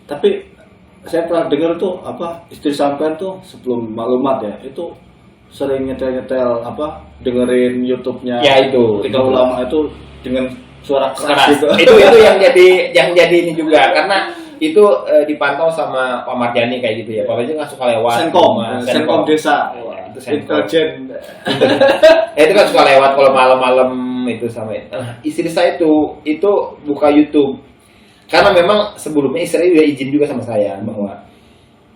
Tapi saya pernah dengar tuh istri sampean tuh sebelum maklumat ya itu sering nyetel dengerin YouTube-nya ya itu tiga ulama itu dengan suara keras gitu. itu yang jadi ini juga karena itu dipantau sama Pak Marjani kayak gitu ya. Pak Marjani nggak suka lewat Senkom desa. Itu Senkom. Itu kan suka lewat kalau malam-malam itu sama istri saya itu buka YouTube. Karena memang sebelumnya istri udah izin juga sama saya bahwa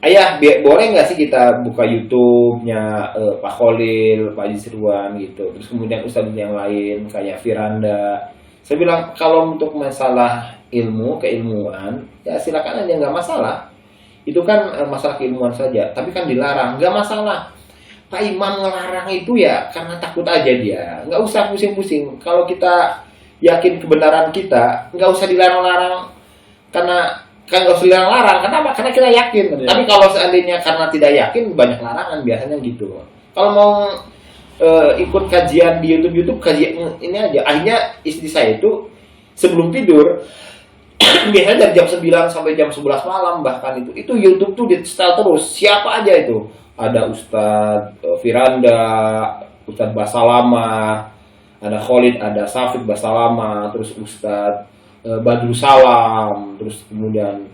ayah boleh nggak sih kita buka YouTube-nya Pak Khalil, Pak Yusriwan gitu. Terus kemudian ustadz yang lain kayak Firanda. Saya bilang kalau untuk masalah keilmuan ya silakan aja, nggak masalah. Itu kan masalah keilmuan saja. Tapi kan dilarang, nggak masalah. Pak Imam ngelarang itu ya karena takut aja dia. Nggak usah pusing-pusing. Kalau kita yakin kebenaran kita, nggak usah dilarang-larang. Karena kan nggak usah dilarang-larang. Kenapa? Karena kita yakin. Ya. Tapi kalau seandainya karena tidak yakin, banyak larangan biasanya gitu. Kalau mau ikut kajian di YouTube kajian ini aja. Akhirnya istri saya itu sebelum tidur biasanya dari jam 9 sampai jam 11 malam bahkan itu YouTube tuh di-setel terus. Siapa aja itu? Ada Ustadz Firanda, Ustadz Basalama, ada Khalid, ada Safid Basalama, terus Ustadz Badru Salam, terus kemudian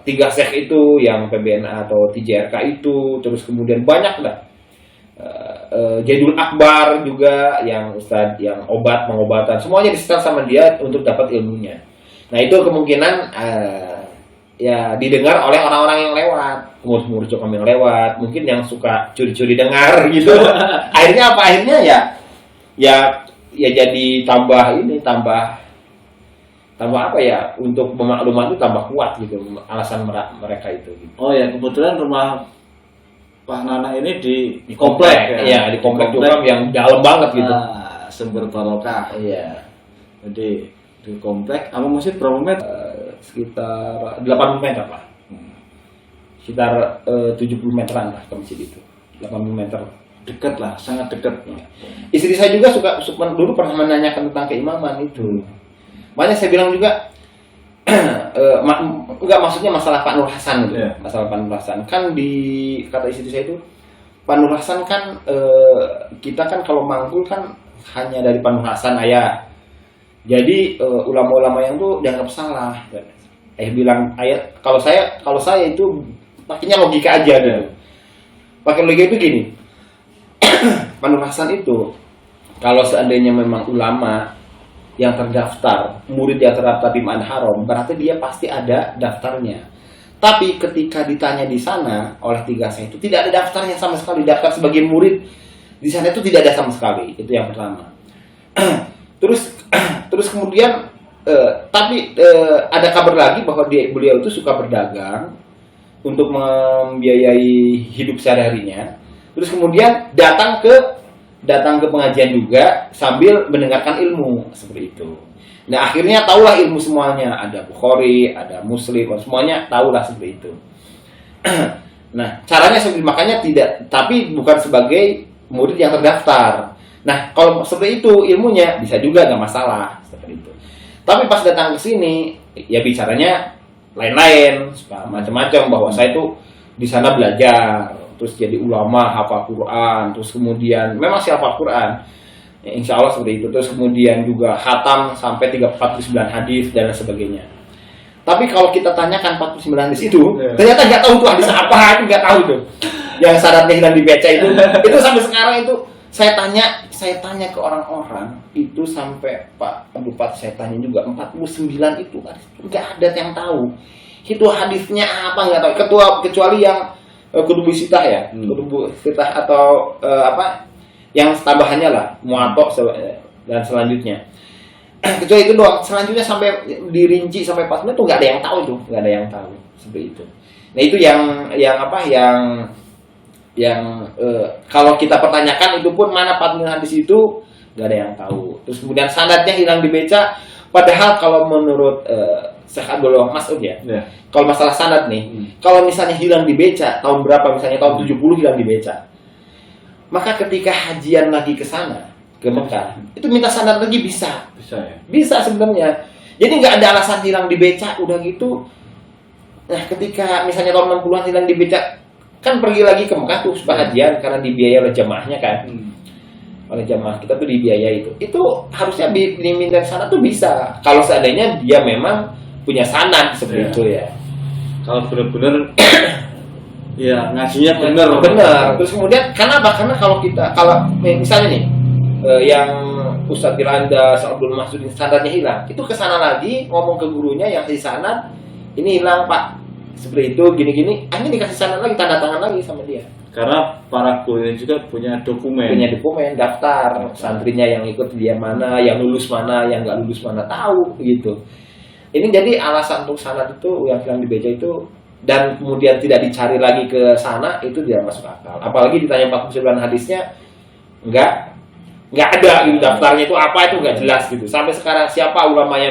tiga syekh itu yang PBNA atau TJRK itu, terus kemudian banyak dah. Jadul Akbar juga yang Ustadz yang pengobatan semuanya disetel sama dia untuk dapat ilmunya. Nah itu kemungkinan ya didengar oleh orang-orang yang lewat, umur kami yang lewat, mungkin yang suka curi-curi dengar gitu. Akhirnya apa? Akhirnya ya jadi tambah apa ya, untuk pemakluman itu tambah kuat gitu alasan mereka itu gitu. Oh ya, kebetulan rumah Pak Nana ini di komplek ya, di komplek juga yang dalam banget gitu. Sumber barokah. Iya. Jadi di komplek sama masjid berapa meter? Sekitar 80 meter Pak. Sekitar 70 meteran lah ke masjid itu. 80 meter. Dekat lah, sangat dekat. Istri saya juga suka dulu pernah menanyakan tentang keimaman itu. Makanya saya bilang juga enggak, maksudnya masalah Pak Nur Hasan gitu. Yeah. Masalah Pak Nur Hasan kan kata istri saya itu Pak Nur Hasan kan kita kan kalau manggul kan hanya dari Pak Nur Hasan ayah. Jadi ulama-ulama yang tuh dianggap salah. Bilang ayah kalau saya itu pakainya logika aja gitu. Pakai logika itu gini. Pak Nur Hasan itu kalau seandainya memang ulama yang terdaftar, murid yang terdaftar di Ma'had Haram, berarti dia pasti ada daftarnya. Tapi ketika ditanya di sana oleh tiga saya itu tidak ada daftarnya sama sekali, daftar sebagai murid di sana itu tidak ada sama sekali. Itu yang pertama. terus kemudian tapi ada kabar lagi bahwa beliau itu suka berdagang untuk membiayai hidup sehari-harinya. Terus kemudian datang ke pengajian juga sambil mendengarkan ilmu seperti itu. Nah akhirnya tahulah ilmu semuanya, ada Bukhari, ada Muslim, semuanya tahulah seperti itu. Nah caranya makanya tidak, tapi bukan sebagai murid yang terdaftar. Nah kalau seperti itu ilmunya bisa juga nggak masalah seperti itu. Tapi pas datang ke sini ya bicaranya lain-lain, macam-macam bahwa saya itu di sana belajar. Terus jadi ulama, hafal Quran, terus kemudian memang hafal Quran, ya, insya Allah seperti itu. Terus kemudian juga khatam sampai 49 hadis dan sebagainya. Tapi kalau kita tanyakan 49 hadis itu, ternyata nggak tahu tuh hadis apa, nggak tahu tuh. Yang syaratnya hilang dibaca itu sampai sekarang itu saya tanya ke orang-orang itu sampai Pak Bupati saya tanya juga 49 itu nggak ada yang tahu. Itu hadisnya apa nggak tahu. Kecuali yang kutubu sitah ya, kutubu sitah atau yang tambahannya lah, muwatta dan selanjutnya. Kecuali itu doang. Selanjutnya sampai dirinci sampai pas itu nggak ada yang tahu tuh, nggak ada yang tahu seperti itu. Nah itu yang kalau kita pertanyakan itu pun mana patmil hadis itu nggak ada yang tahu. Terus kemudian sanadnya hilang dibaca. Padahal kalau menurut Syekh Abdul Wahab Mas'ud ya. Kalau masalah sanad nih, kalau misalnya hilang di beca tahun berapa, misalnya tahun 70 hilang di beca, maka ketika hajian lagi ke sana, ke Mekah, itu minta sanad lagi bisa ya? Bisa sebenarnya. Jadi nggak ada alasan hilang di becak, udah gitu. Nah, ketika misalnya tahun 60-an hilang di becak, kan pergi lagi ke Mekah tuh pengajian karena dibiayai oleh jamaahnya kan. Oleh jamaah kita tuh dibiayai itu. Itu harusnya diminta dari sana tuh bisa. Kalau seandainya dia memang punya sanad seperti itu ya. Kalau benar-benar ya ngajinya benar. Benar. Terus kemudian kenapa? Karena kalau misalnya nih yang Ustadz Firanda, Abdul Mahsudin standarnya hilang, itu kesana lagi ngomong ke gurunya yang di sana, ini hilang Pak, seperti itu gini-gini, akhirnya dikasih sanad lagi, tanda tangan lagi sama dia. Karena para guru juga punya dokumen, daftar santrinya yang ikut dia mana, yang lulus mana, yang nggak lulus mana, tahu gitu. Ini jadi alasan untuk sanad itu yang hilang di beca itu, dan kemudian tidak dicari lagi ke sana, itu tidak masuk akal. Apalagi ditanya 49 hadisnya, nggak ada gitu daftarnya itu apa, itu nggak jelas gitu. Sampai sekarang siapa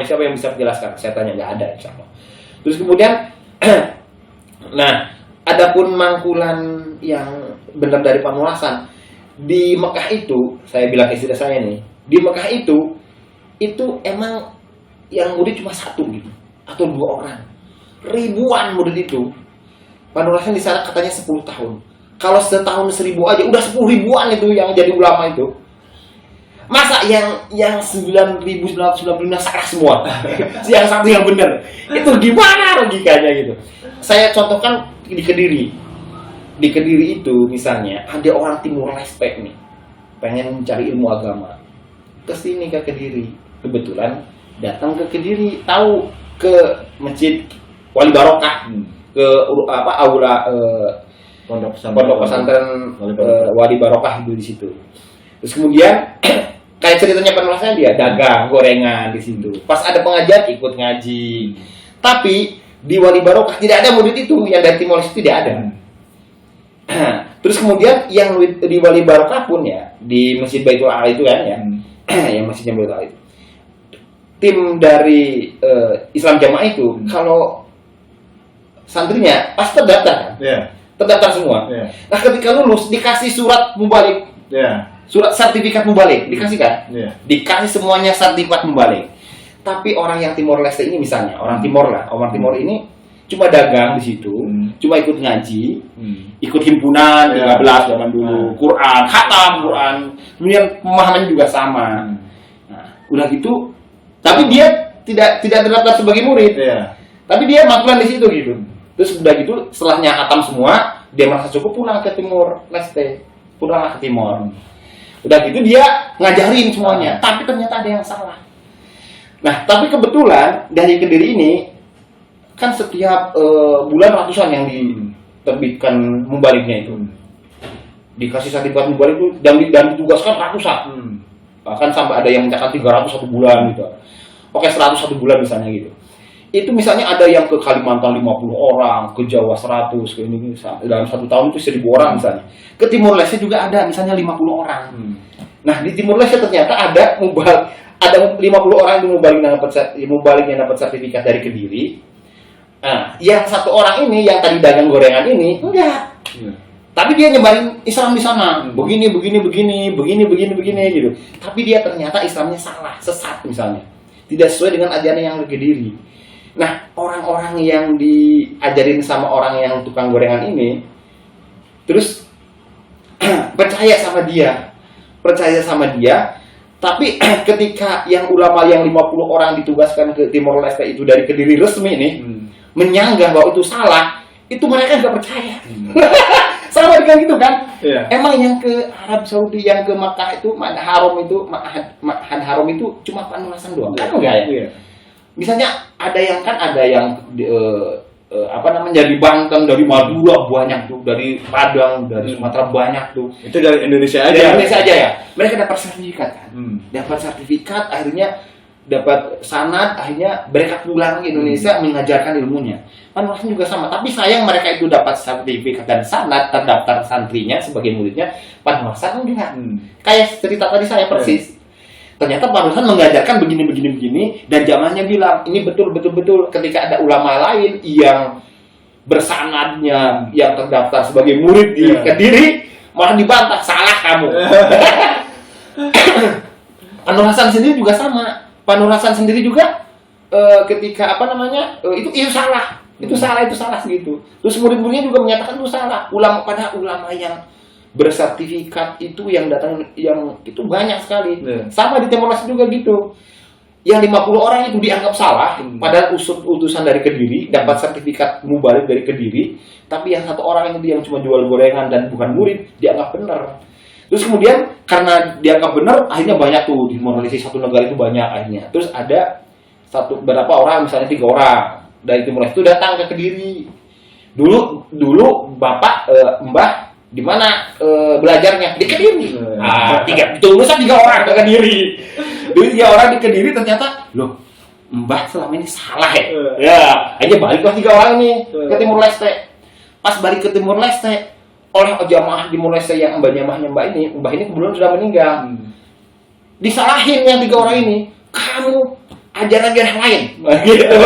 siapa yang bisa menjelaskan? Saya tanya, nggak ada insya Allah. Terus kemudian nah, adapun mangkulan yang benar dari Panulasan di Mekah itu, saya bilang istri saya nih, di Mekah itu emang yang murid cuma satu gitu atau 2 orang. Ribuan murid itu. Panulasan di sana katanya 10 tahun. Kalau setahun 1000 aja udah 10 ribuan itu yang jadi ulama itu. Masa yang 9.995 salah semua? Yang satu yang benar. Itu gimana logikanya gitu? Saya contohkan di Kediri. Di Kediri itu misalnya ada orang Timur Leste nih, pengen mencari ilmu agama. Kesini ke Kediri. Kebetulan datang ke Kediri, tahu ke Masjid Wali Barokah, ke aula pondok pesantren Wali Barokah itu di situ. Terus kemudian kayak ceritanya Panulasan, dia dagang gorengan di situ. Pas ada pengajian ikut ngaji. Tapi di Wali Barokah tidak ada murid itu, yang dari Timor Leste tidak ada. Terus kemudian yang di Wali Barokah pun ya, di Masjid Baitul A'la itu kan ya, yang masjidnya Baitul A'la itu. Tim dari Islam Jamaah itu kalau santrinya pasti terdaftar kan? Terdaftar semua. Nah, ketika lulus dikasih surat mubalik. Surat sertifikat mubalik dikasih kan? Dikasih semuanya sertifikat mubalik. Tapi orang yang Timor Leste ini misalnya, orang Timor ini cuma dagang di situ, cuma ikut ngaji, ikut himpunan 13 zaman dulu, Quran, khatam Quran, kemudian pemahamannya juga sama. Nah, udah gitu, tapi dia tidak terdaftar sebagai murid. Tapi dia makulan di situ gitu. Terus udah gitu, setelahnya khatam semua, dia merasa cukup pulang ke Timor Leste, pulang ke Timor. Udah gitu dia ngajarin semuanya, tapi ternyata ada yang salah. Nah, tapi kebetulan dari Kediri ini kan setiap bulan ratusan yang diterbitkan mubaliknya itu. Dikasih sertifikat mubalik itu dan ditugaskan ratusan. Bahkan sampai ada yang mencatat 300 satu bulan gitu. Oke, 100 satu bulan misalnya gitu. Itu misalnya ada yang ke Kalimantan 50 orang, ke Jawa 100, ke ini dalam 1 tahun itu 1000 orang misalnya. Ke Timur Leste juga ada misalnya 50 orang. Nah, di Timur Leste ternyata ada 50 orang yang dapat sertifikat dari Kediri. Nah, yang 1 orang ini yang tadi dagang gorengan ini enggak. Tapi dia nyebarin Islam di sana. Begini gitu. Tapi dia ternyata Islamnya salah, sesat misalnya. Tidak sesuai dengan ajaran yang di Kediri. Nah, orang-orang yang diajarin sama orang yang tukang gorengan ini terus percaya sama dia, tapi ketika yang ulama yang 50 orang ditugaskan ke Timor Leste itu dari Kediri resmi nih menyanggah bahwa itu salah, itu mereka nggak percaya. Sama dengan gitu kan? Emang yang ke Arab Saudi, yang ke Makkah itu Ma'had Haram itu cuma Panulasan doang kan enggak ya? Misalnya ada yang dari Banten, dari Madura banyak tuh, dari Padang, dari Sumatera banyak tuh. Itu dari Indonesia aja. Dari Indonesia aja ya. Mereka dapat sertifikat kan. Dapat sertifikat, akhirnya dapat sanad, akhirnya mereka pulang ke Indonesia mengajarkan ilmunya. Panulasan juga sama, tapi sayang mereka itu dapat sertifikat dan sanad, terdaftar santrinya sebagai muridnya. Panulasan enggak. Kayak cerita tadi saya persis. Ternyata Panulasan mengajarkan begini dan zamannya bilang ini betul ketika ada ulama lain yang bersanadnya yang terdaftar sebagai murid di Kediri malah dibantah, salah kamu. Panulasan sendiri juga sama. Panulasan sendiri juga ketika apa namanya itu salah, itu salah gitu. Terus murid-muridnya juga menyatakan itu salah. Ulama yang bersertifikat itu yang datang yang itu banyak sekali. Sama di Timor Leste juga gitu. Yang 50 orang itu dianggap salah, padahal utusan dari Kediri, dapat sertifikat mubarik dari Kediri, tapi yang 1 orang itu yang cuma jual gorengan dan bukan murid, dianggap benar. Terus kemudian karena dianggap benar, akhirnya banyak tuh di Timor Leste, satu negara itu banyak akhirnya. Terus ada berapa orang, misalnya 3 orang dari Timor Leste itu datang ke Kediri. Dulu bapak mbah di mana belajarnya di Kediri. Lulusan 3 orang ke Kediri. Dulu 3 orang di Kediri ternyata, loh, mbah selama ini salah ya. Ya, aja baliklah 3 orang ini ke Timor Leste. Pas balik ke Timor Leste, oleh jamaah Timor Leste yang mbah ini kebetulan sudah meninggal. Disalahin yang 3 orang ini, kamu ajaran lain. Gitu.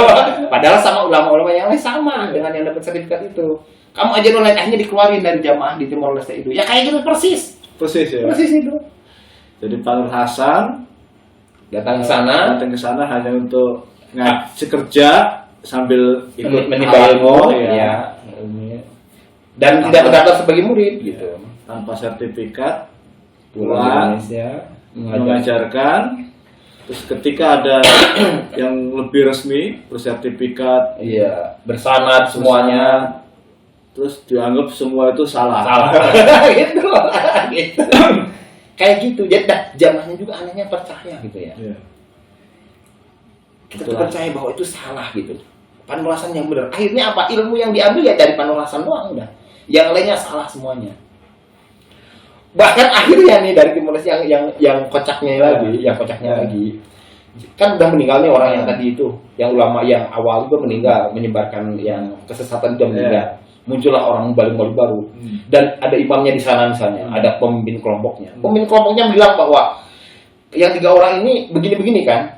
Padahal sama ulama-ulama yang lain sama dengan yang dapat sertifikat itu. Kamu ajaran lain, akhirnya dikeluarin dari jamaah di Timor Leste itu. Ya kayak gitu persis. Persis ya. Persis itu. Jadi Pak Nur Hasan datang ke sana hanya untuk ngaji kerja sambil ikut menimba ilmu ya. Dan tidak terdaftar sebagai murid gitu. Tanpa sertifikat pulang mengajarkan. Terus ketika ada yang lebih resmi bersertifikat, bersanad semuanya, terus dianggap semua itu salah. Gitu. Kayak gitu. Jadi jamaahnya juga anehnya percaya gitu ya. Kita percaya bahwa itu salah gitu. Panulasan yang benar. Akhirnya apa? Ilmu yang diambil ya dari panulasan doang udah. Yang lainnya salah semuanya. Bahkan akhirnya nih dari Timor Leste yang kocaknya lagi, kan udah meninggal nih orang yang tadi itu, yang ulama yang awal juga meninggal, menyebarkan yang kesesatan juga meninggal. Muncullah orang baru. Dan ada imamnya di sana misalnya, ada pemimpin kelompoknya. Pemimpin kelompoknya bilang bahwa yang 3 orang ini begini-begini kan,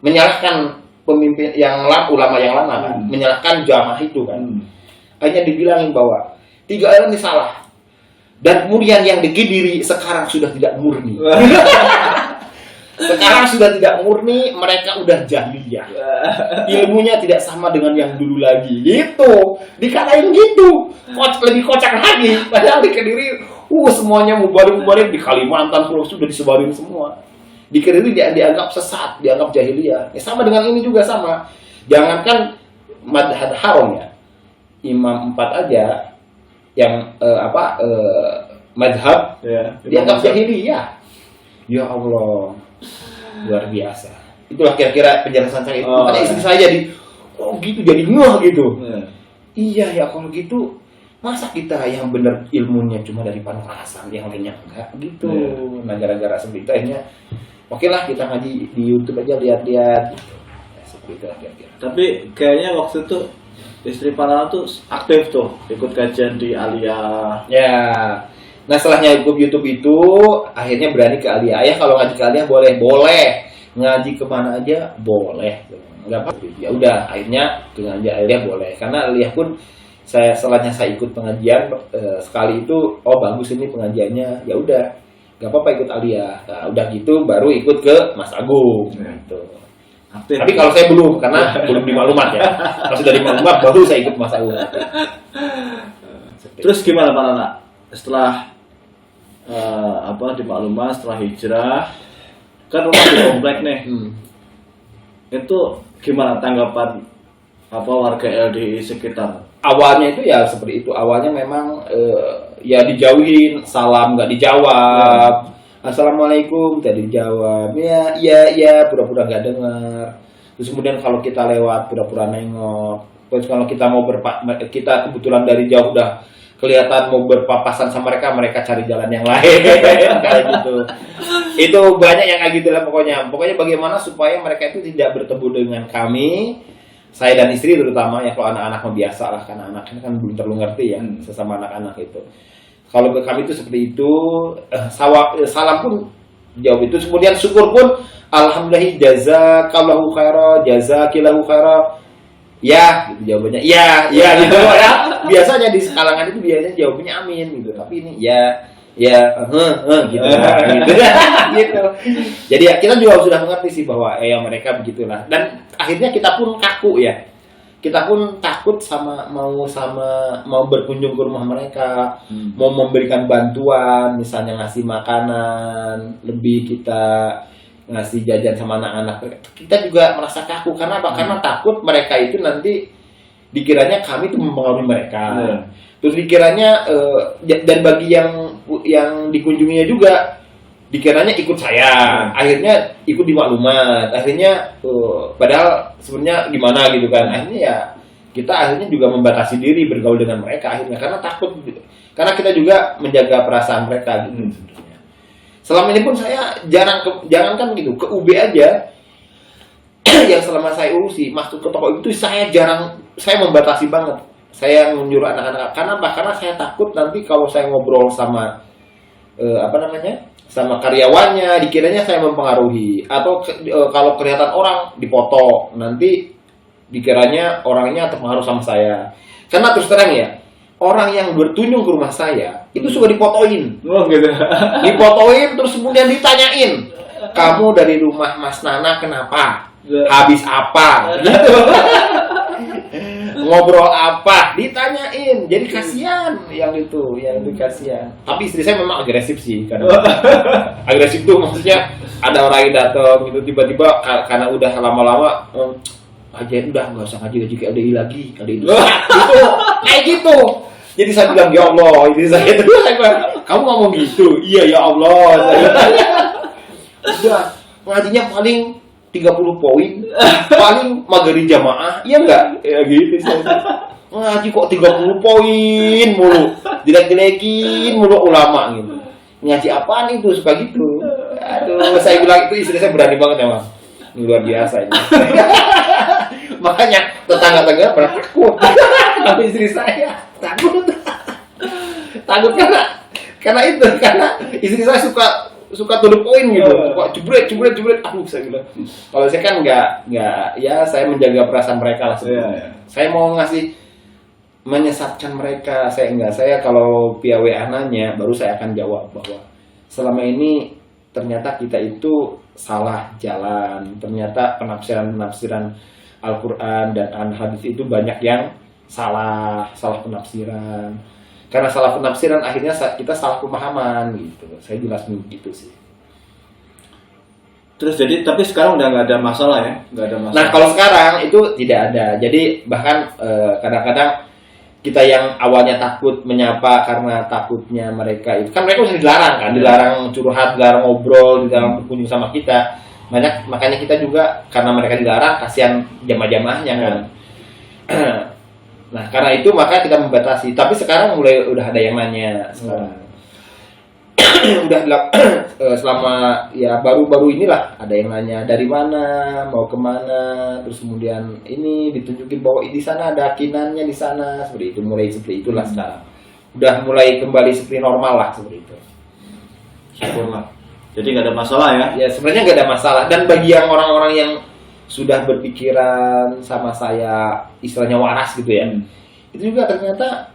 menyalahkan pemimpin yang ulama yang lama kan, menyalahkan jamaah itu kan. Hanya dibilangin bahwa 3 orang ini salah. Dan kemudian yang di Kediri sekarang sudah tidak murni. Sekarang sudah tidak murni, mereka udah jahiliyah. Ilmunya tidak sama dengan yang dulu lagi. Gitu. Dikatain gitu. Lebih kocak lagi. Padahal di Kediri, semuanya mubarik di Kalimantan, Sulawesi sudah disebarin semua. Di Kediri dianggap sesat, dianggap jahiliyah. Ya, sama dengan ini juga sama. Jangankan madhab haram ya. Imam 4 aja yang madhab dianggap jahiliyah. Ya Allah, luar biasa. Itulah kira-kira penjelasan saya. Makanya istri saya jadi gitu, jadi ngeh gitu. Iya ya, kalau gitu masa kita yang benar ilmunya cuma dari Pak Nur Hasan, yang lainnya enggak gitu. Nah gara-gara seperti itu akhirnya oke lah kita ngaji di YouTube aja, lihat-lihat gitu. Seperti itu kira-kira. Tapi kayaknya waktu itu istri Pak Nana tuh aktif tuh ikut kajian di Aliyah. Ya. Nah setelahnya ikut YouTube itu akhirnya berani ke Aliyah. Ayah kalau ngaji ke Aliyah boleh. Ngaji kemana aja boleh. Enggak apa-apa. Ya udah akhirnya ke ngaji Aliyah boleh. Karena Aliyah pun setelahnya saya ikut pengajian sekali itu bagus ini pengajiannya. Ya udah enggak apa-apa ikut Aliyah. Nah, udah gitu baru ikut ke Mas Agung gitu. Aktif. Tapi kalau saya belum, karena belum di maklumat ya. Kalau sudah di maklumat, baru saya ikut Mas Agung. Terus gimana Pak Nana? Setelah di maklumat, setelah hijrah, kan rumah di komplek nih. Itu gimana tanggapan warga LDI sekitar? Awalnya itu ya seperti itu. Awalnya memang ya dijauhin, salam nggak dijawab. Assalamualaikum, tadi dijawab. Ya, pura-pura nggak dengar. Terus kemudian kalau kita lewat, pura-pura nengok. Terus kalau kita kita kebetulan dari jauh udah kelihatan mau berpapasan sama mereka cari jalan yang lain. Kayak gitu. Itu banyak yang kayak gitu lah pokoknya. Pokoknya bagaimana supaya mereka itu tidak bertemu dengan kami, saya dan istri terutama ya. Kalau anak-anak biasa lah, karena anak kan belum terlalu ngerti ya sesama anak-anak itu. Kalau ke kami itu seperti itu, salam pun jawab itu. Kemudian syukur pun, alhamdulillah jazakallahu khaira, jazakillahu khaira. Ya, gitu jawabannya. Ya gitu ya. Biasanya di kalangan itu biasanya jawabannya amin gitu. Tapi ini ya ya gitu, gitu. Jadi ya kita juga sudah mengerti sih bahwa ya mereka begitulah, dan akhirnya kita pun kaku ya, kita pun takut mau berkunjung ke rumah mereka, mau memberikan bantuan, misalnya ngasih makanan lebih, kita ngasih jajan sama anak-anak, kita juga merasa kaku. Karena apa? Karena takut mereka itu nanti dikiranya kami itu mempengaruhi mereka. Terus dikiranya dan bagi yang dikunjunginya juga dikiranya ikut saya, akhirnya ikut di maklumat, akhirnya padahal sebenarnya gimana gitu kan. Akhirnya ya kita akhirnya juga membatasi diri bergaul dengan mereka akhirnya, karena takut, karena kita juga menjaga perasaan mereka gitu sebenarnya. Selama ini pun saya jangankan gitu, ke UB aja yang selama saya urusi masuk ke toko itu saya membatasi banget. Saya menyuruh anak-anak, karena apa? Karena saya takut nanti kalau saya ngobrol sama sama karyawannya, dikiranya saya mempengaruhi, atau kalau kelihatan orang dipoto, nanti dikiranya orangnya terpengaruh sama saya. Karena terus terang ya, orang yang berkunjung ke rumah saya itu suka dipotoin. Oh gitu. Dipotoin terus kemudian ditanyain, kamu dari rumah Mas Nana kenapa? Habis apa? Gitu. Ngobrol apa? Ditanyain. Jadi kasihan yang itu kasihan. Tapi istri saya memang agresif sih kadang. Agresif tuh maksudnya ada orang yang datang gitu tiba-tiba karena udah lama-lama aja udah nggak usah ngaji kayak LDI lagi, LDI itu gitu, kayak gitu. Jadi saya bilang ya Allah, ini saya bilang, kamu ngomong gitu? Iya ya Allah. Udah ngajinya paling 30 poin, paling magari jamaah, iya enggak? Ya gitu saya. Ngaji kok 30 poin mulu, jelek-jelekin mulu ulama gitu. Ngaji apaan itu, suka gitu. Aduh, saya bilang itu istri saya berani banget emang. Ini luar biasa ini. Makanya tetangga-tetangga pada takut. Tapi istri saya takut. Takut karena istri saya suka to the point gitu, suka jebret. Saya bilang, kalau saya kan nggak ya, saya menjaga perasaan mereka lah sebenarnya. Saya mau menyesatkan mereka, saya kalau via WA nanya, baru saya akan jawab bahwa selama ini ternyata kita itu salah jalan, ternyata penafsiran Al-Quran dan hadis itu banyak yang salah penafsiran. Karena salah penafsiran akhirnya kita salah pemahaman gitu. Saya jelasin gitu sih. Terus jadi tapi sekarang udah nggak ada masalah ya? Nggak ada masalah. Nah kalau sekarang itu tidak ada. Jadi bahkan kadang-kadang kita yang awalnya takut menyapa karena takutnya mereka itu kan mereka udah dilarang kan, dilarang curhat, dilarang ngobrol, dilarang berkunjung sama kita. Makanya kita juga karena mereka dilarang, kasihan jamaah-jamaahnya kan. Nah karena itu maka kita membatasi. Tapi sekarang udah ada yang nanya sekarang. Udah selama ya baru-baru inilah ada yang nanya dari mana, mau kemana, terus kemudian ini ditunjukin bahwa di sana ada kinannya di sana, seperti itu, mulai seperti itulah sekarang. Udah mulai kembali seperti normal lah seperti itu. Syukurlah. Jadi nggak ada masalah ya? Ya sebenarnya nggak ada masalah. Dan bagi yang orang-orang yang sudah berpikiran sama saya istilahnya waras gitu ya, itu juga ternyata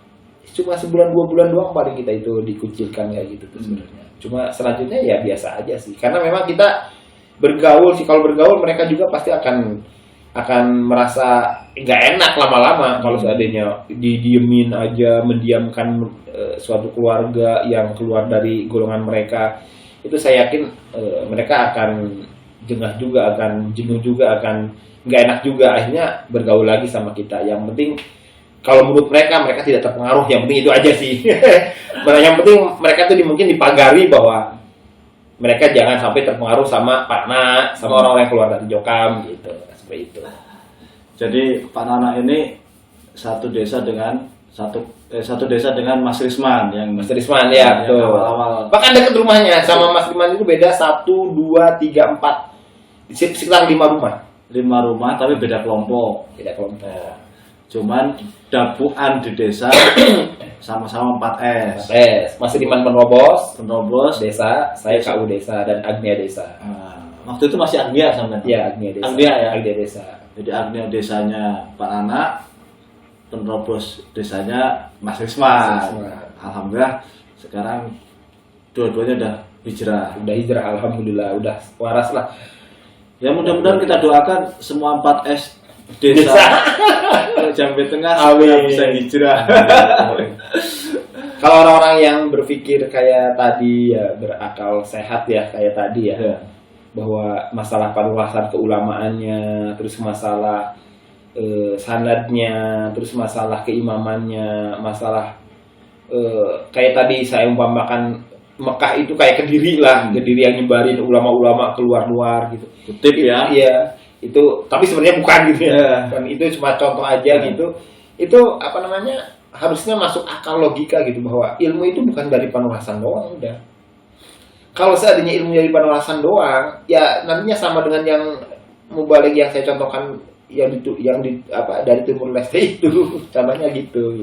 cuma sebulan 2 bulan doang paling kita itu dikucilkan kayak gitu tuh sebenarnya. Cuma selanjutnya ya biasa aja sih. Karena memang kita bergaul sih, kalau bergaul mereka juga pasti akan merasa nggak enak lama-lama kalau seandainya didiemin aja, mendiamkan suatu keluarga yang keluar dari golongan mereka. Itu saya yakin mereka akan jengah juga, akan jenuh juga, akan nggak enak juga, akhirnya bergaul lagi sama kita. Yang penting kalau menurut mereka tidak terpengaruh, yang penting itu aja sih. Yang penting mereka tuh mungkin dipagari bahwa mereka jangan sampai terpengaruh sama Pak Nana, sama orang-orang yang keluar dari Jokam gitu, seperti itu. Jadi Pak Nana ini satu desa dengan Mas Risman yang Mas Risman ya, betul. Awal-awal. Bahkan dekat rumahnya sama Mas Risman itu beda 1, 2, 3, 4 sekitar 5 rumah. 5 rumah tapi beda kelompok. Cuman dapuan di desa sama-sama 4S. Mas Riman penerobos desa, saya KU desa dan Agnia desa. Waktu itu masih Agnia sama ya, Agnia desa. Agnia desa. Jadi Agnia desanya Pak Nana, penerobos desanya Mas Risman. Alhamdulillah sekarang dua-duanya udah hijrah. Udah hijrah, alhamdulillah, udah waras lah. Ya mudah-mudahan kita doakan semua 4S desa Jambe Tengah segera bisa hijrah. Kalau orang-orang yang berpikir kayak tadi ya, berakal sehat ya kayak tadi ya, bahwa masalah panuasan keulamaannya, terus masalah sanadnya, terus masalah keimamannya, masalah kayak tadi saya umpamakan Mekah itu kayak Kediri lah, Kediri yang nyebarin ulama-ulama keluar luar gitu. Kutip ya. Iya, itu tapi sebenarnya bukan gitu ya. Kan itu cuma contoh aja gitu. Itu apa namanya? Harusnya masuk akal logika gitu bahwa ilmu itu bukan dari panuasan doang udah. Kalau seandainya ilmu dari panuasan doang, ya nantinya sama dengan yang mubalik yang saya contohkan yang dari Timur Leste itu, contohnya gitu.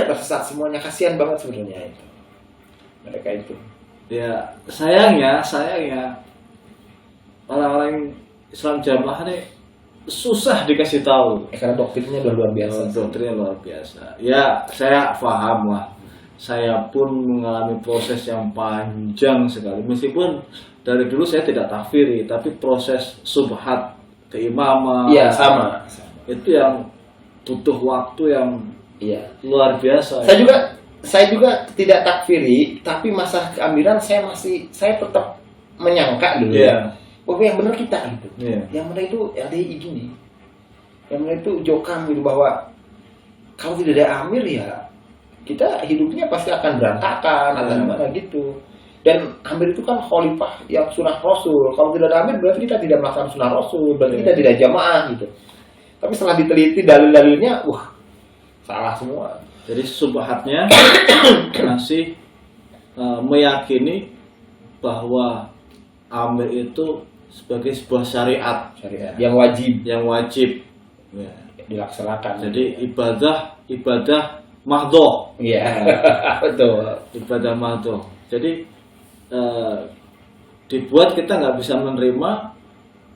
Tersesat semuanya, kasihan banget sebenarnya itu. Mereka itu. Ya, sayangnya orang-orang Islam jamaah ini susah dikasih tahu. Karena doktrinnya udah luar biasa. Doktrinnya luar biasa. Ya, saya paham lah. Saya pun mengalami proses yang panjang sekali. Meskipun dari dulu saya tidak takfiri, tapi proses subhat keimaman. Iya, sama. Itu yang butuh waktu yang luar biasa. Saya juga tidak takfiri, tapi masalah keamiran saya tetap menyangka dulu bahwa yang benar kita gitu. Yang benar itu LDI gini. Yang benar itu Jokam gitu, bahwa kalau tidak ada amir ya kita hidupnya pasti akan berantakan atau gimana gitu. Dan amir itu kan khalifah yang sunnah Rasul. Kalau tidak ada amir berarti kita tidak melaksanakan sunnah Rasul, berarti kita tidak jamaah gitu. Tapi setelah diteliti dalil-dalilnya, wah salah semua. Jadi subhatnya masih meyakini bahwa amir itu sebagai sebuah syariat yang wajib ya, dilaksanakan. Jadi ibadah mahdhoh. Iya. Betul. Ibadah mahdhoh. Jadi dibuat kita nggak bisa menerima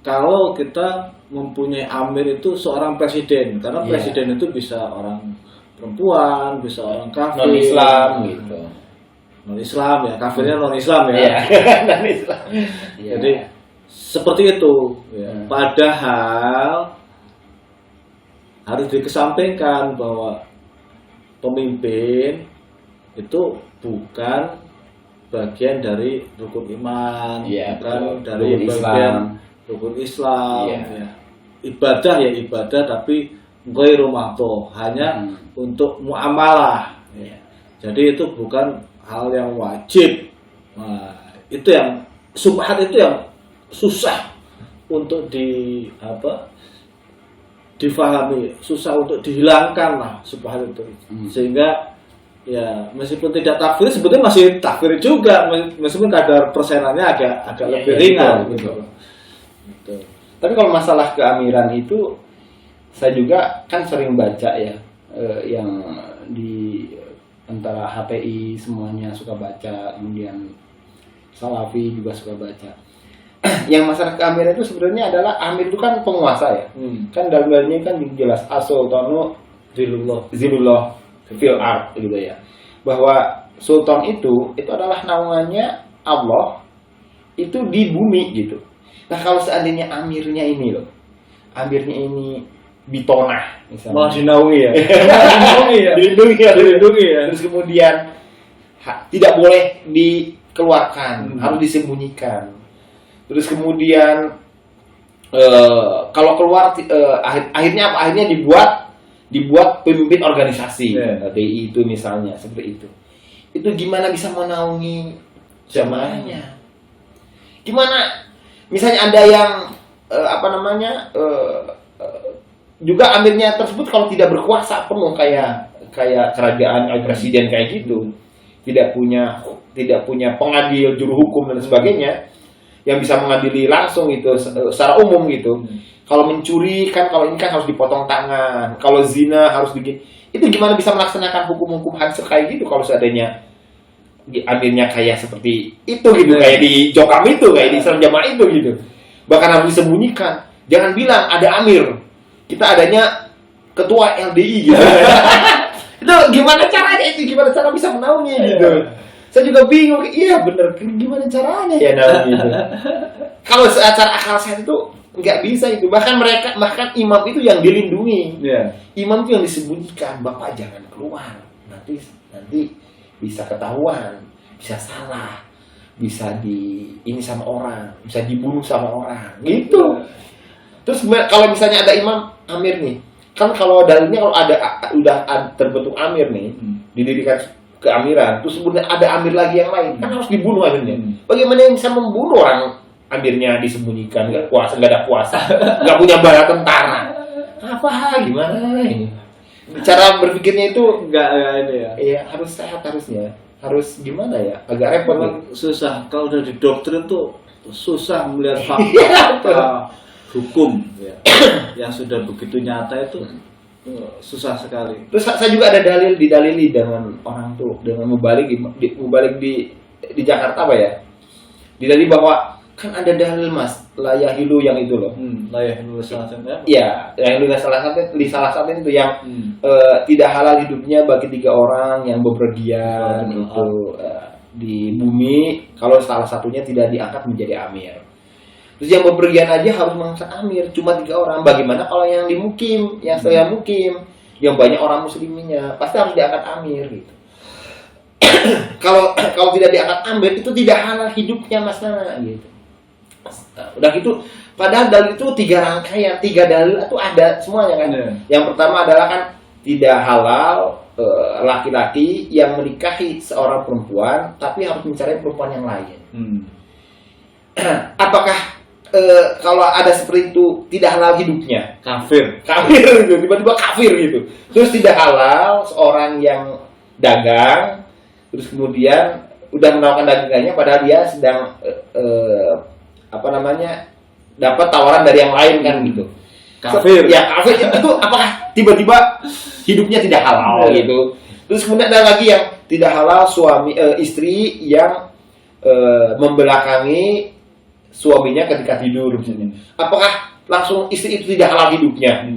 kalau kita mempunyai amir itu seorang presiden, karena presiden itu bisa orang perempuan, bisa orang kafir, non Islam gitu. Non Islam ya, kafirnya non Islam ya. Non Islam. Jadi seperti itu. Padahal harus dikesampingkan bahwa pemimpin itu bukan bagian dari rukun iman, bukan dari bagian rukun Islam. Ibadah ya ibadah, tapi ghairu mahdhoh, hanya untuk muamalah. Jadi itu bukan hal yang wajib. Nah, itu yang subhat itu yang susah untuk difahami, susah untuk dihilangkan lah subhat itu. Sehingga ya meskipun tidak takfir, sebetulnya masih takfir juga, meskipun kadar persenannya agak lebih ringan gitu. Tapi kalau masalah keamiran itu saya juga kan sering baca ya, yang di antara HTI semuanya suka baca, kemudian Salafi juga suka baca. Yang masalah keamiran itu sebenarnya adalah amir itu kan penguasa ya. Kan dalilnya kan jelas as-sultanu zilullah fil ard gitu ya. Bahwa sultan itu adalah naungannya Allah itu di bumi gitu. Nah, kalau seandainya amirnya ini Bitonah misalnya. Malah dinaungi ya. Dilindungi ya. Terus kemudian tidak boleh dikeluarkan, harus disembunyikan. Terus kemudian kalau keluar akhirnya apa? Akhirnya dibuat pemimpin organisasi. DI itu misalnya seperti itu. Itu gimana bisa menaungi jamaahnya? Gimana? Misalnya ada yang juga amirnya tersebut kalau tidak berkuasa penuh kayak kerajaan presiden kayak gitu, tidak punya pengadil juru hukum dan sebagainya yang bisa mengadili langsung itu secara umum gitu. Kalau mencuri kan, kalau ini kan harus dipotong tangan, kalau zina harus begini. Itu gimana bisa melaksanakan hukum-hukum hansel kayak gitu kalau seandainya amirnya kayak seperti itu gitu, kayak di Jokam itu, kayak di Islam Jamaah itu gitu. Bahkan harus disembunyikan. Jangan bilang ada amir, kita adanya ketua LDI gitu. Itu gimana caranya itu? Gimana cara bisa menaungi gitu? Saya juga bingung. Iya bener, gimana caranya ya namanya itu. Kalau secara akal sehat itu nggak bisa itu. Bahkan imam itu yang dilindungi. Imam itu yang disembunyikan. Bapak jangan keluar. Nanti bisa ketahuan, bisa salah, bisa ini sama orang, bisa dibunuh sama orang. Gitu. Terus kalau misalnya ada imam amir nih, kan kalau dalilnya kalau udah terbentuk amir nih, didirikan keamiran, terus kemudian ada amir lagi yang lain, kan harus dibunuh amirnya. Bagaimana yang bisa membunuh orang amirnya disembunyikan, nggak ada kuasa, nggak punya bala tentara, gimana ini? Cara berpikirnya itu nggak ini ya. Iya harus sehat harusnya, harus gimana ya? Agak repot. Susah kalau udah didoktrin tuh susah melihat fakta hukum ya. Yang sudah begitu nyata itu susah sekali. Terus saya juga ada didalili dengan orang tuh dengan mubalik di Jakarta apa ya? Didalili bahwa kan ada dalil Mas layahilu yang itu loh. Layahilu salah satu. Iya, layahilu salah satu itu yang tidak halal hidupnya bagi 3 orang yang bepergian itu di bumi kalau salah satunya tidak diangkat menjadi amir. Terus yang bepergian aja harus mengangkat amir, cuma 3 orang. Bagaimana kalau yang di mukim, yang saya mukim, yang banyak orang muslimnya, pasti harus diangkat amir gitu. Kalau tidak diangkat amir itu tidak halal hidupnya Mas Nana gitu. Udah gitu, padahal dalil itu 3 rangkaian, 3 dalil itu ada semuanya kan. Yang pertama adalah kan tidak halal laki-laki yang menikahi seorang perempuan tapi harus mencari perempuan yang lain. Apakah kalau ada seperti itu tidak halal hidupnya? Kafir gitu, tiba-tiba kafir gitu. Terus tidak halal seorang yang dagang, terus kemudian udah menawarkan dagangannya padahal dia sedang dapat tawaran dari yang lain kan gitu. Kafir. Ya kafir itu apakah tiba-tiba hidupnya tidak halal gitu? Terus kemudian ada lagi yang tidak halal istri yang membelakangi suaminya ketika tidur misalnya. Apakah langsung istri itu tidak halal hidupnya?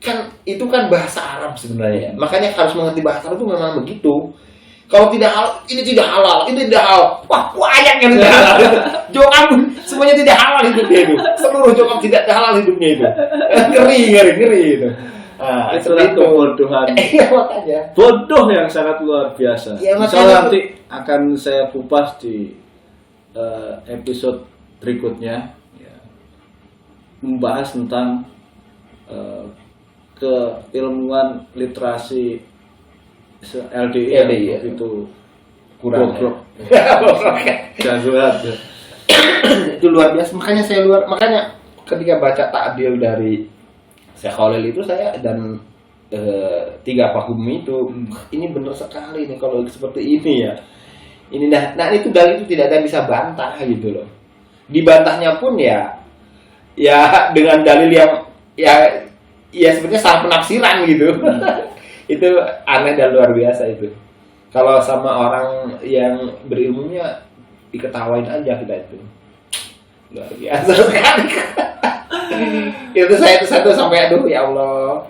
Kan itu kan bahasa Arab sebenarnya. Makanya harus mengerti bahasa Arab itu memang begitu. Kalau tidak halal, ini tidak halal, ini tidak halal. Wah, banyak yang tidak halal. Jokam semuanya tidak halal hidupnya itu. Seluruh jokam tidak halal hidupnya itu. Ngeri itu. Itulah kebodohan. Makanya. Bodoh yang sangat luar biasa. Ya, Misalnya nanti akan saya kupas di episode berikutnya ya, membahas tentang keilmuan literasi LDI itu kurang bobrok. Jagoan. Itu luar biasa. Makanya ketika baca takdil dari Syekh Khalil itu saya dan 3 Fahum itu ini benar sekali nih kalau seperti ini ya. Ini nah itu dalil itu tidak ada yang bisa bantah gitu loh. Dibantahnya pun ya dengan dalil yang ya sebenarnya salah penafsiran gitu. Itu aneh dan luar biasa itu. Kalau sama orang yang berilmunya diketawain aja kita itu. Luar biasa sekali. Itu saya tuh sampai aduh ya Allah.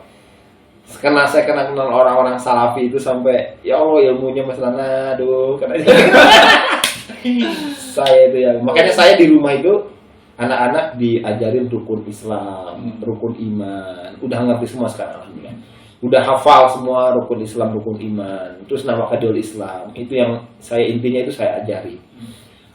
Karena saya kenal orang-orang salafi itu sampai ya Allah ilmunya Mas Nana aduh katanya. Saya itu ya. Makanya saya di rumah itu anak-anak diajarin rukun Islam, rukun iman. Udah ngerti semua sekarang alhamdulillah. Udah hafal semua rukun Islam, rukun iman. Terus nama kadul Islam. Itu yang intinya itu saya ajari.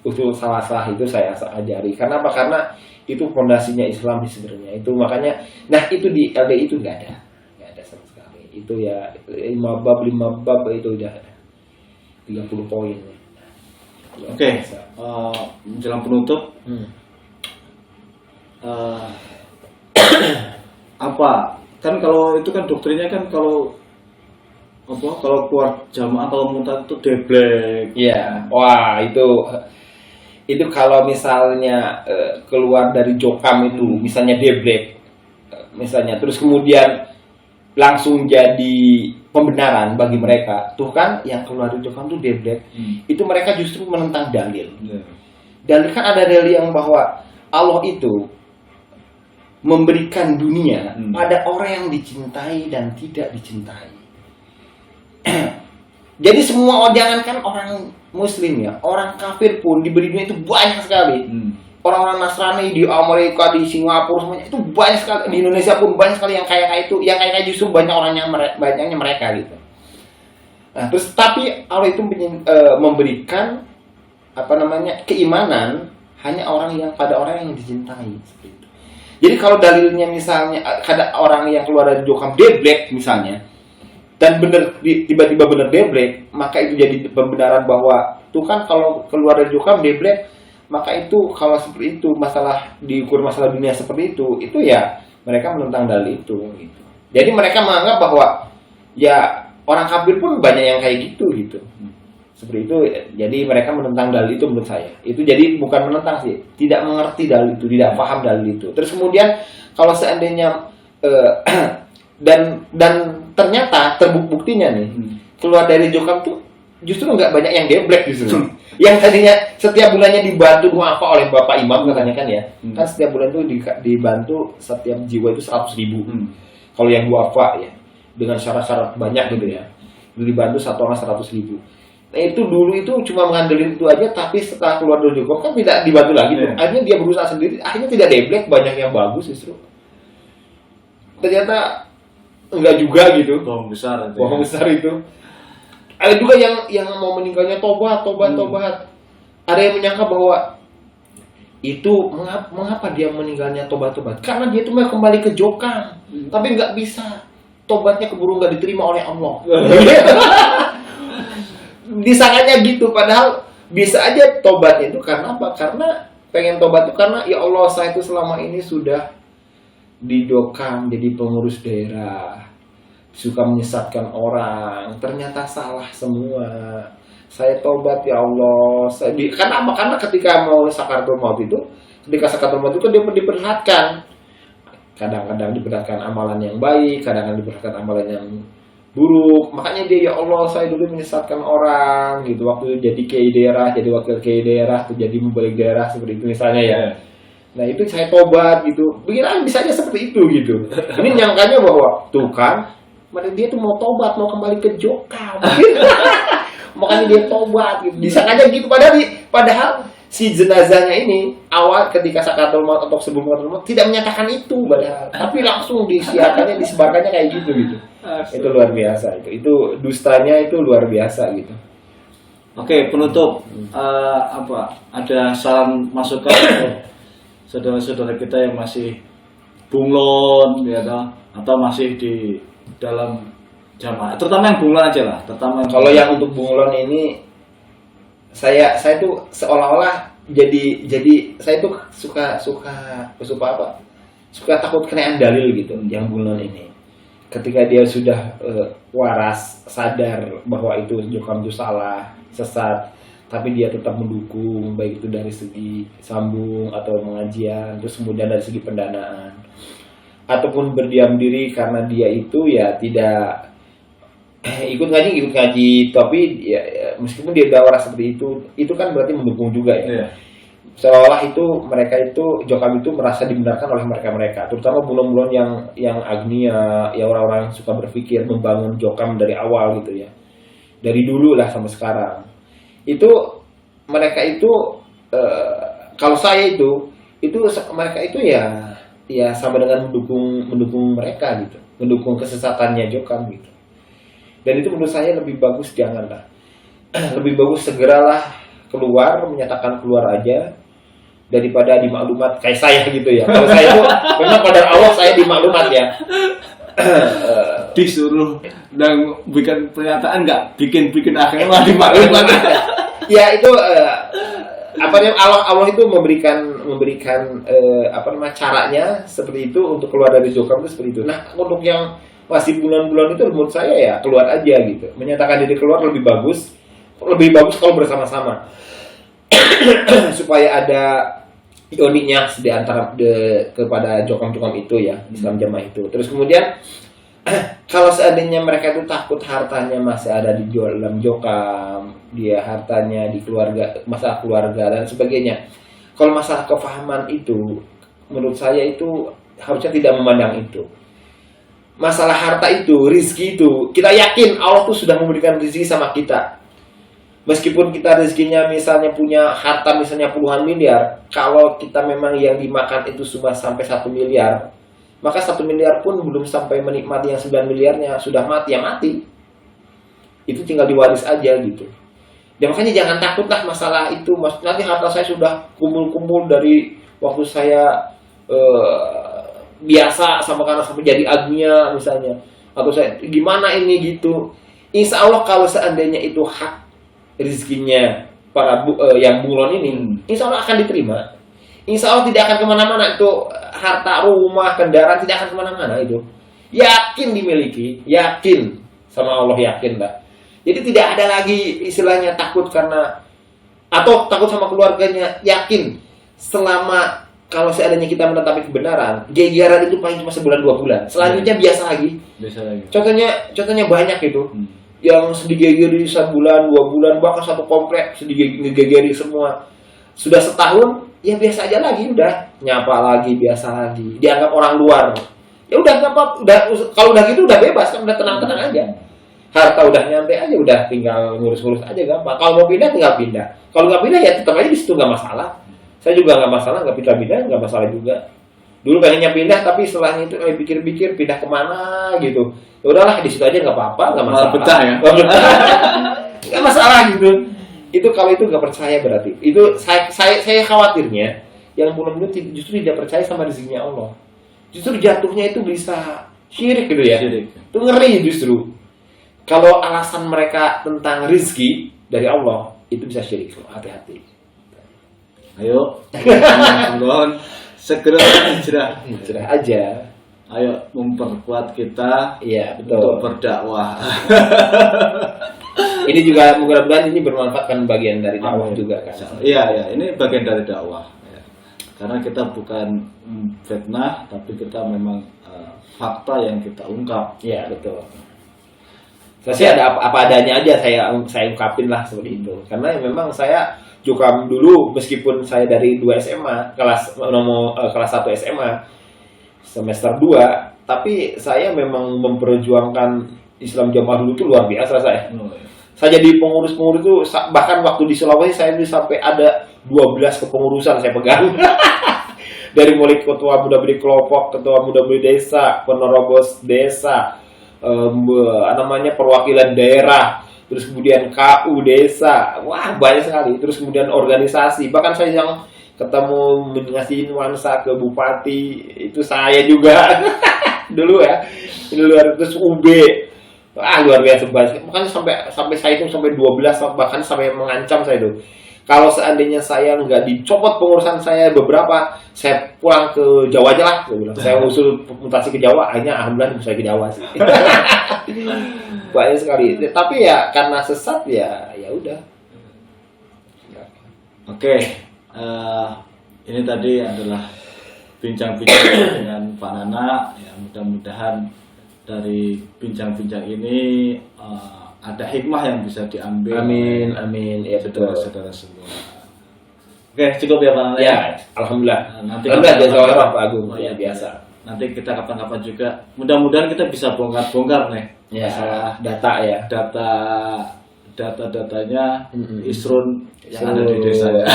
Usul salah itu saya ajari. Karena apa? Karena itu fondasinya Islam sebenarnya. Itu makanya nah itu di LDI itu enggak ada. Enggak ada sama sekali. Itu ya 5 bab itu udah ada. 30 poin. Oke. Menjelang penutup apa kan kalau itu kan doktrinnya kan kalau keluar jamaah kalau muntah itu deblek. Iya. Wah, itu kalau misalnya keluar dari jokam itu misalnya deblek misalnya terus kemudian langsung jadi pembenaran bagi mereka. Tuh kan yang keluar dari jokam itu deblek. Itu mereka justru menentang dalil. Dalil kan ada dalil yang bahwa Allah itu memberikan dunia pada orang yang dicintai dan tidak dicintai. Jadi semua jangankan orang Muslim ya, orang kafir pun di dunia itu banyak sekali. Orang-orang Nasrani di Amerika, di Singapura semuanya itu banyak sekali. Di Indonesia pun banyak sekali yang kayak itu, yang kayak justru banyak orangnya banyaknya mereka gitu. Nah, terus tapi Allah itu memberikan keimanan hanya pada orang yang dicintai seperti itu. Jadi kalau dalilnya misalnya ada orang yang keluar dari jokam deblek misalnya, dan tiba-tiba benar deblek, maka itu jadi pembenaran bahwa tuh kan kalau keluar dari jokam deblek, maka itu kalau seperti itu diukur masalah dunia seperti itu ya mereka menentang dalil itu gitu. Jadi mereka menganggap bahwa ya orang kafir pun banyak yang kayak gitu. Seperti itu, jadi mereka menentang dalil itu menurut saya. Itu jadi bukan menentang sih, tidak mengerti dalil itu, tidak paham dalil itu. Terus kemudian kalau seandainya dan ternyata terbuktinya nih keluar dari jokam tuh justru nggak banyak yang geblek justru. Yang tadinya setiap bulannya dibantu duafa oleh Bapak Imam katanya kan ya, kan setiap bulan tuh dibantu setiap jiwa itu 100.000. Kalau yang duafa ya dengan syarat-syarat banyak gitu ya, dibantu satu orang 100.000. Nah itu dulu itu cuma mengandelin itu aja, tapi setelah keluar dari jokam kan tidak dibantu lagi tuh. Akhirnya dia berusaha sendiri, akhirnya tidak geblek, banyak yang bagus justru. Ternyata enggak juga gitu. Bohong besar itu. Ada juga yang mau meninggalnya tobat. Ada yang menyangka bahwa itu mengapa dia meninggalnya tobat? Karena dia itu mau kembali ke jokam, tapi nggak bisa. Tobatnya keburu nggak diterima oleh Allah. Disangkanya gitu, padahal bisa aja tobatnya itu karena apa? Karena pengen tobat itu karena ya Allah, saya itu selama ini sudah didokam jadi pengurus daerah, suka menyesatkan orang, ternyata salah semua. Saya tobat ya Allah. Karena ketika mau sakaratul maut itu, kan dia diperlihatkan. Kadang-kadang diperlihatkan amalan yang baik, kadang-kadang diperlihatkan amalan yang buruk. Makanya dia ya Allah, saya dulu menyesatkan orang gitu. Waktu jadi kiai daerah, jadi wakil kiai daerah, tuh jadi membalik daerah seperti itu misalnya ya. Nah itu saya tobat gitu. Begini bisa aja seperti itu gitu. Ini nyangkanya bahwa tuh kan, dia tuh mau tobat, mau kembali ke jokam. Makanya dia tobat gitu. Disangkanya gitu. Padahal si jenazahnya ini awal ketika sakaratul maut atau sebelum sakaratul maut tidak menyatakan itu padahal. Tapi langsung disiarkannya, disebarkannya kayak gitu. Itu luar biasa itu. Itu dustanya itu luar biasa gitu. Oke, penutup ada saran masukan untuk saudara-saudara kita yang masih bunglon ya atau masih di dalam jamaah, terutama yang bunglon aja lah, kalau yang untuk bunglon ini saya tuh seolah-olah jadi saya tuh suka takut kenaan dalil gitu yang bunglon ini. Ketika dia sudah waras, sadar bahwa itu jokam itu salah, sesat, tapi dia tetap mendukung, baik itu dari segi sambung atau pengajian, terus kemudian dari segi pendanaan, ataupun berdiam diri karena dia itu ya tidak ikut ngaji, tapi ya, meskipun dia udah waras seperti itu kan berarti mendukung juga ya. Seolah itu mereka itu jokam itu merasa dibenarkan oleh mereka, terutama bulan-bulan yang agnia, ya orang-orang yang suka berpikir membangun jokam dari awal gitu ya, dari dulu lah sampai sekarang. Itu mereka itu kalau saya itu mereka itu ya sama dengan mendukung mereka gitu, mendukung kesesatannya jokam gitu. Dan itu menurut saya lebih bagus janganlah, lebih bagus segeralah keluar, menyatakan keluar aja daripada dimaklumat kayak saya gitu ya. Kalau saya itu memang pada Allah saya dimaklumat ya. Disuruh dan bikin pernyataan nggak bikin akhirnya malah dimaklumat. Ya itu Allah itu memberikan caranya seperti itu untuk keluar dari jokam itu seperti itu. Nah untuk yang masih bulan-bulan itu menurut saya ya keluar aja gitu, menyatakan diri keluar lebih bagus kalau bersama-sama supaya ada ioninya di antara kepada jokam-jokam itu ya, Islam Jamaah itu. Terus kemudian kalau seandainya mereka itu takut hartanya masih ada di dalam jokam, dia hartanya di keluarga, masalah keluarga dan sebagainya. Kalau masalah kefahaman itu, menurut saya itu harusnya tidak memandang itu. masalah harta itu, rezeki itu, kita yakin Allah tuh sudah memberikan rezeki sama kita. Meskipun kita rezekinya misalnya punya harta misalnya puluhan miliar, kalau kita memang yang dimakan itu cuma sampai 1 miliar, maka 1 miliar pun belum sampai menikmati yang 9 miliarnya, sudah mati ya mati. Itu tinggal diwaris aja gitu. Ya makanya jangan takutlah masalah itu. Nanti harta saya sudah kumpul-kumpul dari waktu saya biasa sampai jadi agunya misalnya, atau saya gimana ini gitu. Insya Allah kalau seandainya itu hak rezekinya para yang bunglon ini, insya Allah akan diterima. Insya Allah tidak akan kemana-mana itu harta, rumah, kendaraan tidak akan kemana-mana itu. Yakin dimiliki, yakin sama Allah, yakin lah. Jadi tidak ada lagi istilahnya takut karena atau takut sama keluarganya. Yakin selama kalau seandainya kita menetapi kebenaran, gegeran itu paling cuma sebulan 2 bulan. Selanjutnya biasa lagi. Biasa lagi. Contohnya banyak itu. Yang sedih gegeri 1 bulan, 2 bulan, bahkan satu komplek sedih gegeri semua. Sudah setahun, ya biasa aja lagi, udah nyapa lagi, biasa lagi. Dianggap orang luar. Ya udah nggak apa, kalau udah gitu udah bebas kan, udah tenang-tenang aja. Harta udah nyampe aja, udah tinggal ngurus-ngurus aja gampang. Kalau mau pindah tinggal pindah. Kalau nggak pindah ya tetap aja di situ, nggak masalah. Saya juga nggak masalah, nggak pindah-pindah nggak masalah juga. Dulu pengennya pindah tapi setelahnya itu pikir-pikir pindah kemana gitu. Ya udahlah di situ aja nggak apa-apa, nggak masalah. Betah ya? Nggak masalah gitu. Itu kalau itu nggak percaya berarti. Itu saya khawatirnya yang belum justru tidak percaya sama rezekinya Allah. Justru jatuhnya itu bisa syirik gitu ya. Syirik. Itu ngeri justru. Kalau alasan mereka tentang rezeki dari Allah itu bisa syirik. Hati-hati. Ayo, bunglon segera hijrah. Hijrah aja. Ayo memperkuat kita, Iya, betul. untuk berdakwah. Ini juga mudah-mudahan ini bermanfaatkan bagian dari dakwah juga kan. Iya, ini bagian dari dakwah. Ya. Karena kita bukan fitnah, tapi kita memang fakta yang kita ungkap. Iya, betul. Saya ada apa adanya aja saya ungkapin lah seperti itu. Karena memang saya juga dulu meskipun saya dari 2 SMA, kelas 1 SMA semester 2, tapi saya memang memperjuangkan Islam jamaah dulu itu luar biasa saya. Saya jadi pengurus-pengurus itu, bahkan waktu di Sulawesi saya itu sampai ada 12 kepengurusan saya pegang. Dari mulai ketua muda-mudi kelompok, ketua muda-mudi desa, penerobos desa, perwakilan daerah, terus kemudian KU desa, wah banyak sekali. Terus kemudian organisasi, bahkan saya yang ketemu ngasih nuansa ke bupati itu saya juga dulu ya. Terus UB, luar biasa banget. Makanya sampai saya itu sampai 12, bahkan sampai mengancam saya itu. Kalau seandainya saya nggak dicopot pengurusan saya beberapa, saya pulang ke Jawa aja lah. Saya usul mutasi ke Jawa, akhirnya alhamdulillah saya ke Jawa sih. Banyak sekali. Tapi ya karena sesat ya udah. Oke, ini tadi adalah bincang-bincang dengan Pak Nana. Ya, mudah-mudahan dari bincang-bincang ini ada hikmah yang bisa diambil. Amin. Ya betul. Saudara-saudara semua. Oke, cukup ya Pak Nana. Ya, alhamdulillah. Nanti jazakallah Pak Agung, ya biasa. Nanti kita kapan-kapan juga, mudah-mudahan kita bisa bongkar-bongkar nih. Ya, masalah data ya. Data-datanya Isrun yang ada di desa ya.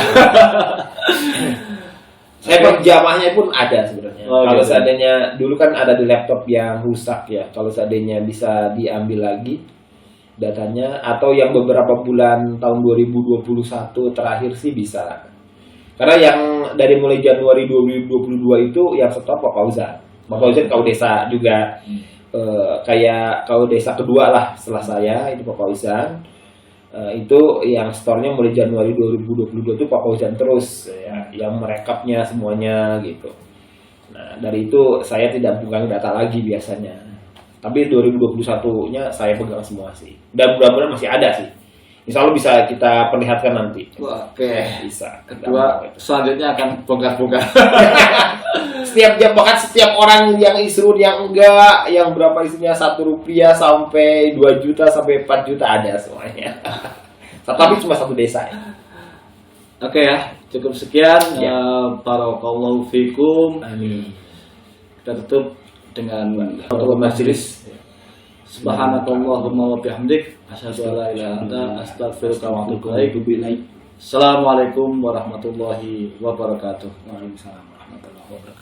Saya jamaahnya pun ada sebenarnya. Kalau gitu. seandainya dulu kan ada di laptop yang rusak ya. Kalau seandainya bisa diambil lagi datanya, atau yang beberapa bulan tahun 2021 terakhir sih bisa. Karena yang dari mulai Januari 2022 itu yang setor Pak Fauzan. Pak Fauzan kau desa juga. Kayak kau desa kedua lah setelah saya, itu Pak Fauzan. Itu yang store-nya mulai Januari 2022 itu Pak Fauzan terus ya, yang merekapnya semuanya gitu. Nah, dari itu saya tidak pegang data lagi biasanya. Tapi 2021-nya saya pegang semua sih. Dan mudah-mudahan masih ada sih. Insya Allah bisa kita perlihatkan nanti. Oke. Bisa. Kedua, selanjutnya akan bongkar-bongkar. Setiap jam, bahkan setiap orang yang Isrun, yang enggak, yang berapa isinya 1 rupiah sampai 2 juta sampai 4 juta ada semuanya. Tapi cuma 1 desa ya. Oke ya, cukup sekian. Ya. Barakallahu fikum. Amin. Kita tutup dengan ketua majelis. Subhanakallahumma wa bihamdik asyhadu an la ilaha illa anta astaghfiruka wa atubu ilaik. Assalamualaikum warahmatullahi wabarakatuh. Waalaikumsalam warahmatullahi wabarakatuh.